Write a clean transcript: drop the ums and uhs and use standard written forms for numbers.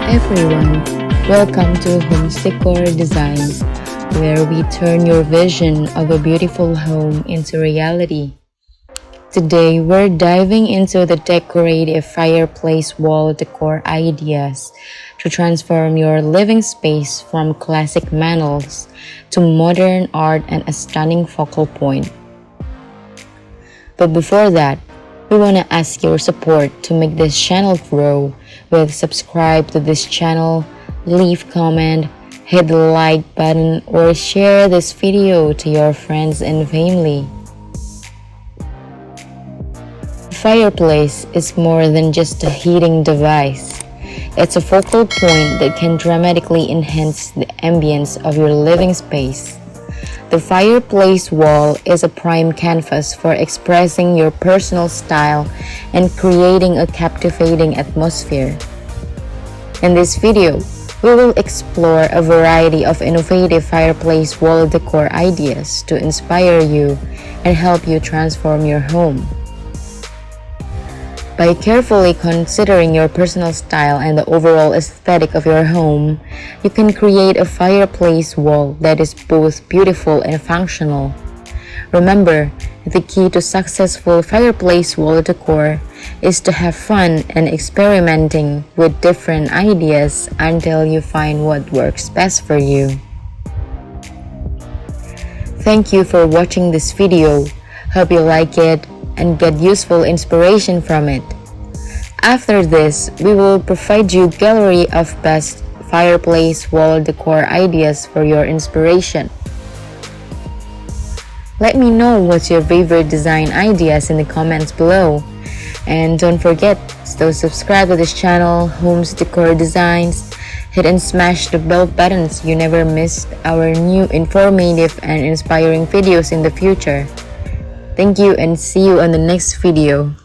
everyone, welcome to Homes Decor Designs, where we turn your vision of a beautiful home into reality. Today, we're diving into the decorative fireplace wall decor ideas to transform your living space from classic mantles to modern art and a stunning focal point. But before that, we want to ask your support to make this channel grow with subscribe to this channel, leave comment, hit the like button, or share this video to your friends and family. The fireplace is more than just a heating device. It's a focal point that can dramatically enhance the ambience of your living space. The fireplace wall is a prime canvas for expressing your personal style and creating a captivating atmosphere. In this video, we will explore a variety of innovative fireplace wall decor ideas to inspire you and help you transform your home. By carefully considering your personal style and the overall aesthetic of your home, you can create a fireplace wall that is both beautiful and functional. Remember, the key to successful fireplace wall decor is to have fun and experimenting with different ideas until you find what works best for you. Thank you for watching this video. Hope you like it and get useful inspiration from it. After this, we will provide you a gallery of best fireplace wall decor ideas for your inspiration. Let me know what's your favorite design ideas in the comments below. And don't forget to subscribe to this channel, Homes Decor Designs. Hit and smash the bell button so you never miss our new informative and inspiring videos in the future. Thank you and see you on the next video.